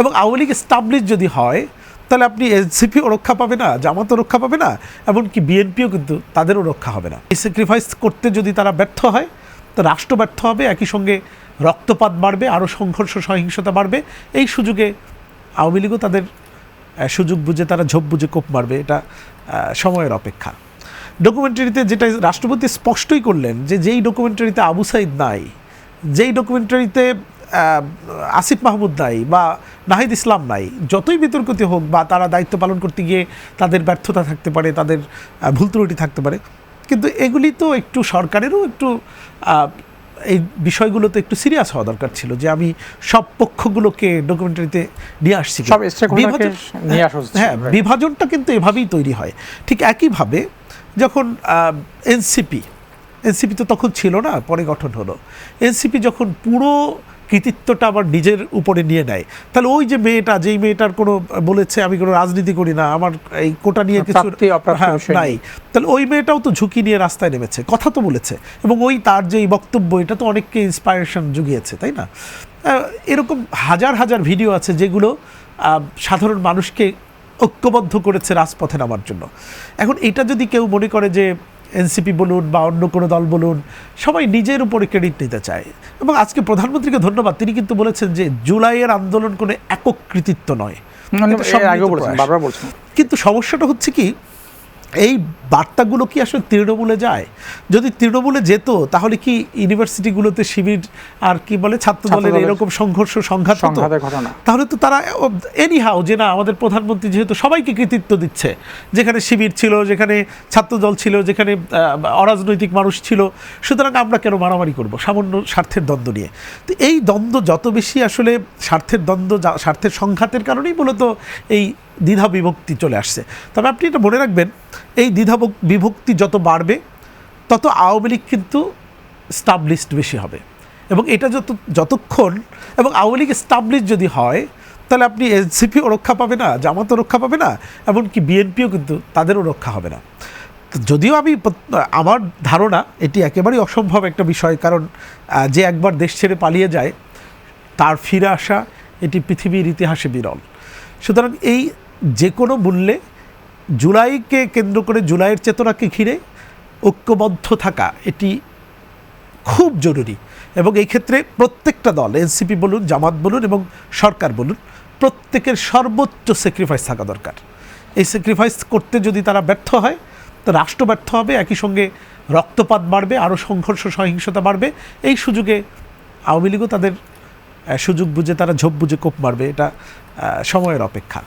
এবং আওয়ামী লীগ এস্টাবলিশ যদি হয় তাহলে আপনি এনসিপিও রক্ষা পাবে না, জামাতও রক্ষা পাবে না, এমনকি বিএনপিও কিন্তু তাদেরও রক্ষা হবে না। এই স্যাক্রিফাইস করতে যদি তারা ব্যর্থ হয় তো রাষ্ট্র ব্যর্থ হবে, একই সঙ্গে রক্তপাত বাড়বে, আরও সংঘর্ষ সহিংসতা বাড়বে। এই সুযোগে আওয়ামী লীগও তাদের সুযোগ বুঝে তারা ঝোপ বুঝে কোপ মারবে, এটা সময়ের অপেক্ষা। ডকুমেন্টারিতে যেটা রাষ্ট্রপতি স্পষ্টই করলেন যে যেই ডকুমেন্টারিতে আবু সাইদ নাই, যেই ডকুমেন্টারিতে আসিফ মাহমুদ নাই বা নাহিদ ইসলাম নাই, যতই বিতর্কিত হোক বা তারা দায়িত্ব পালন করতে গিয়ে তাদের ব্যর্থতা থাকতে পারে, তাদের ভুল ত্রুটি থাকতে পারে, কিন্তু এগুলি তো একটু সরকারেরও একটু এই বিষয়গুলোতে একটু সিরিয়াস হওয়া দরকার ছিল যে আমি সব পক্ষগুলোকে ডকুমেন্টারিতে নিয়ে আসছি। হ্যাঁ, বিভাজনটা কিন্তু এভাবেই তৈরি হয়। ঠিক একইভাবে যখন এনসিপি তো তখন ছিল না, পরে গঠন হলো, এনসিপি যখন পুরো কৃতিত্বটা আবার নিজের উপরে নিয়ে নেয়, তাহলে ওই যে মেয়েটা, যেই মেয়েটার কোনো বলেছে আমি কোনো রাজনীতি করি না, আমার এই কোটা নিয়ে কিছু নাই, তাহলে ওই মেয়েটাও তো ঝুঁকি নিয়ে রাস্তায় নেমেছে, কথা তো বলেছে, এবং ওই তার যে বক্তব্য এটা তো অনেককে ইন্সপায়ারেশন জুগিয়েছে, তাই না? এরকম হাজার হাজার ভিডিও আছে যেগুলো সাধারণ মানুষকে ঐক্যবদ্ধ করেছে রাজপথে নামার জন্য। এখন এটা যদি কেউ মনে করে যে এনসিপি বলুন বা অন্য কোনো দল বলুন, সবাই নিজের উপরে ক্রেডিট নিতে চায়, এবং আজকে প্রধানমন্ত্রীকে ধন্যবাদ, তিনি কিন্তু বলেছেন যে জুলাইয়ের আন্দোলন কোনো একক কৃতিত্ব নয়, কিন্তু সমস্যাটা হচ্ছে কি এই বার্তাগুলো কি আসলে তৃণমূলে যায়? যদি তৃণমূলে যেত তাহলে কি ইউনিভার্সিটিগুলোতে শিবির আর কি বলে ছাত্র দলের এরকম সংঘর্ষ সংঘাত হতো? তাহলে তো তারা এনিহাও যে না আমাদের প্রধানমন্ত্রী যেহেতু সবাইকে কৃতিত্ব দিচ্ছে, যেখানে শিবির ছিল, যেখানে ছাত্রদল ছিল, যেখানে অরাজনৈতিক মানুষ ছিল, সুতরাং আমরা কেন মারামারি করব সামান্য স্বার্থের দ্বন্দ্ব নিয়ে? তো এই দ্বন্দ্ব যত বেশি আসলে স্বার্থের দ্বন্দ্ব, স্বার্থের সংঘাতের কারণেই মূলত এই দ্বিধা বিভক্তি চলে আসছে। তবে আপনি এটা মনে রাখবেন, এই দ্বিধা বিভক্তি যত বাড়বে তত আওয়ামী লীগ কিন্তু স্টাবলিশড বেশি হবে, এবং এটা যতক্ষণ এবং আওয়ামী লীগ স্টাবলিশ যদি হয় তাহলে আপনি এনসিপিও রক্ষা পাবে না, জামাতও রক্ষা পাবে না, এমনকি বিএনপিও কিন্তু তাদেরও রক্ষা হবে না। যদিও আমার ধারণা এটি একেবারেই অসম্ভব একটা বিষয়, কারণ যে একবার দেশ ছেড়ে পালিয়ে যায় তার ফিরে আসা এটি পৃথিবীর ইতিহাসে বিরল। সুতরাং এই যে কোনো মূল্যে জুলাইকে কেন্দ্র করে, জুলাইয়ের চেতনাকে ঘিরে ঐক্যবদ্ধ থাকা এটি খুব জরুরি, এবং এই ক্ষেত্রে প্রত্যেকটা দল, এনসিপি বলুন, জামাত বলুন এবং সরকার বলুন, প্রত্যেকের সর্বোচ্চ স্যাক্রিফাইস থাকা দরকার। এই স্যাক্রিফাইস করতে যদি তারা ব্যর্থ হয় তো রাষ্ট্র ব্যর্থ হবে, একই সঙ্গে রক্তপাত বাড়বে, আরও সংঘর্ষ সহিংসতা বাড়বে। এই সুযোগে আওয়ামী লীগও তাদের সুযোগ বুঝে তারা ঝোপ বুঝে কোপ মারবে, এটা সময়ের অপেক্ষা।